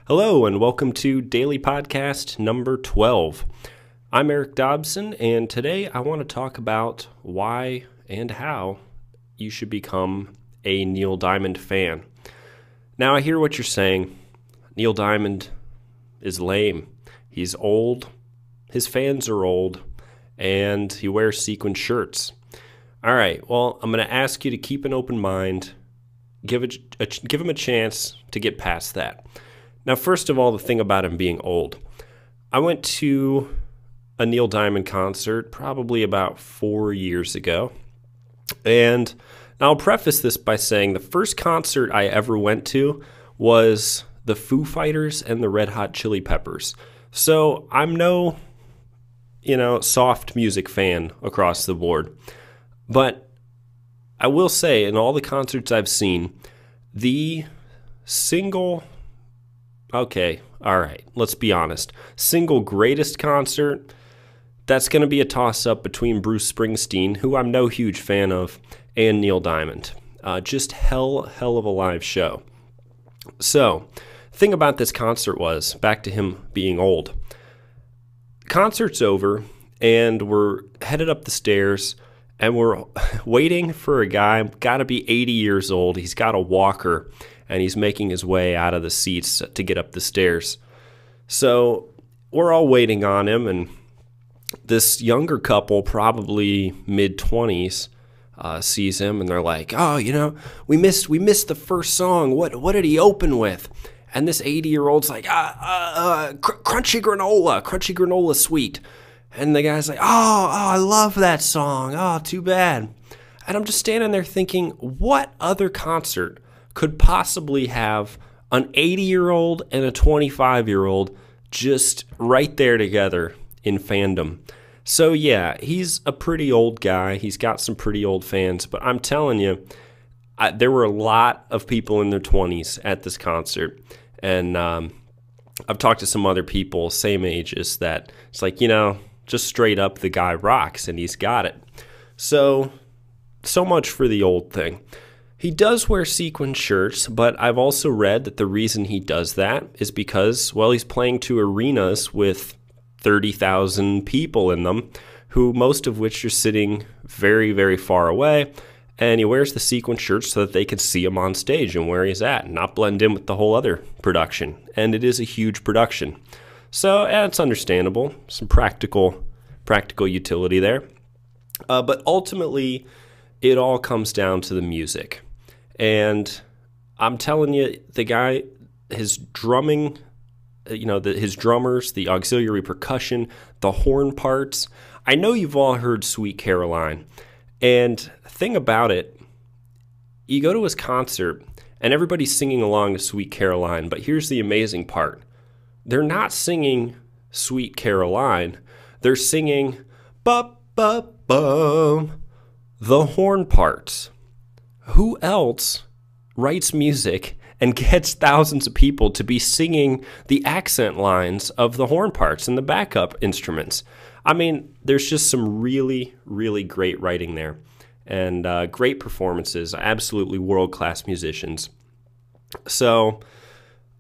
Hello and welcome to Daily Podcast number 12. I'm Eric Dobson, and today I want to talk about why and how you should become a Neil Diamond fan. Now, I hear what you're saying. Neil Diamond is lame. He's old. His fans are old. And he wears sequin shirts. All right, well, I'm going to ask you to keep an open mind. Give him a chance to get past that. Now, first of all, the thing about him being old. I went to a Neil Diamond concert probably about 4 years ago. And I'll preface this by saying the first concert I ever went to was the Foo Fighters and the Red Hot Chili Peppers. So I'm no, soft music fan across the board. But I will say, in all the concerts I've seen, the single greatest concert, that's going to be a toss-up between Bruce Springsteen, who I'm no huge fan of, and Neil Diamond. Just hell of a live show. So, the thing about this concert was, back to him being old. Concert's over, and we're headed up the stairs, and we're waiting for a guy, got to be 80 years old. He's got a walker, and he's making his way out of the seats to get up the stairs. So we're all waiting on him, and this younger couple, probably mid-20s, sees him, and they're like, "Oh, we missed the first song. What did he open with?" And this 80-year-old's like, "Crunchy granola sweet." And the guy's like, "Oh, I love that song. Oh, too bad." And I'm just standing there thinking, what other concert could possibly have an 80-year-old and a 25-year-old just right there together in fandom? So yeah, he's a pretty old guy. He's got some pretty old fans, but I'm telling you, there were a lot of people in their 20s at this concert, and I've talked to some other people, same ages, that it's like, just straight up the guy rocks, and he's got it. So much for the old thing. He does wear sequin shirts, but I've also read that the reason he does that is because, well, he's playing to arenas with 30,000 people in them, who most of which are sitting very, very far away, and he wears the sequin shirts so that they can see him on stage and where he's at and not blend in with the whole other production. And it is a huge production. So it's understandable, some practical utility there. But ultimately, it all comes down to the music. And I'm telling you, the guy, his drumming, his drummers, the auxiliary percussion, the horn parts. I know you've all heard Sweet Caroline. And the thing about it, you go to his concert and everybody's singing along to Sweet Caroline. But here's the amazing part. They're not singing Sweet Caroline. They're singing ba-ba-bum, the horn parts. Who else writes music and gets thousands of people to be singing the accent lines of the horn parts and the backup instruments? I mean, there's just some really, really great writing there, and great performances, absolutely world-class musicians. So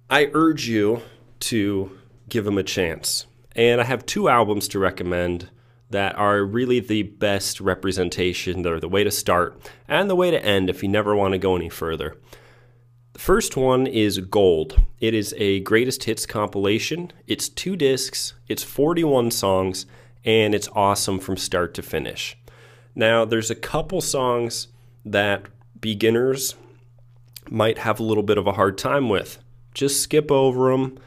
I urge you to give him a chance. And I have 2 albums to recommend that are really the best representation. They're the way to start and the way to end if you never want to go any further. The first one is Gold. It is a greatest hits compilation. It's 2 discs, it's 41 songs, and it's awesome from start to finish. Now, there's a couple songs that beginners might have a little bit of a hard time with. Just skip over them.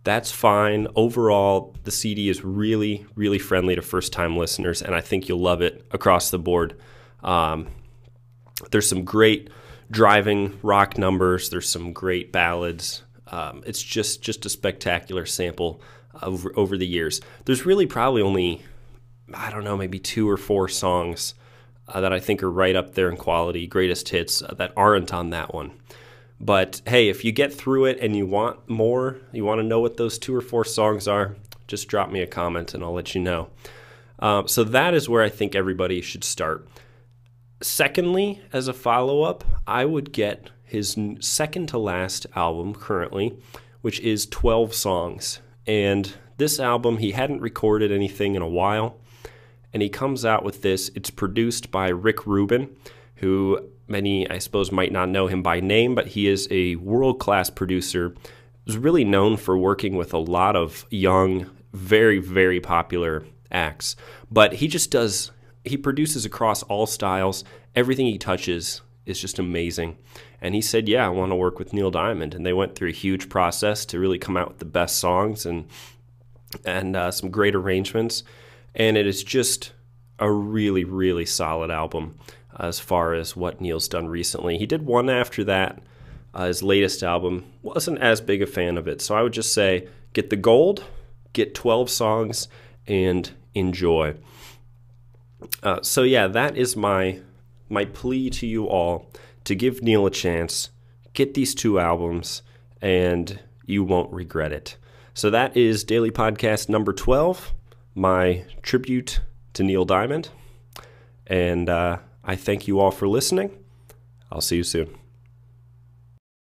That's fine. Overall, the CD is really, really friendly to first-time listeners, and I think you'll love it across the board. There's some great driving rock numbers. There's some great ballads. It's just a spectacular sample over the years. There's really probably only, maybe 2 or 4 songs that I think are right up there in quality, greatest hits, that aren't on that one. But hey, if you get through it and you want more, you want to know what those 2 or 4 songs are, just drop me a comment and I'll let you know. So that is where I think everybody should start. Secondly, as a follow-up, I would get his second to last album currently, which is 12 songs. And this album, he hadn't recorded anything in a while, and he comes out with this. It's produced by Rick Rubin, who many, I suppose, might not know him by name, but he is a world-class producer. He's really known for working with a lot of young, very, very popular acts. But he produces across all styles. Everything he touches is just amazing. And he said, yeah, I want to work with Neil Diamond. And they went through a huge process to really come out with the best songs and some great arrangements. And it is just a really, really solid album as far as what Neil's done recently. He did one after that. His latest album, wasn't as big a fan of it. So I would just say, get the gold, get 12 songs, and enjoy. So yeah, that is my plea to you all, to give Neil a chance. Get these 2 albums, and you won't regret it. So that is Daily Podcast number 12, my tribute to Neil Diamond. And I thank you all for listening. I'll see you soon.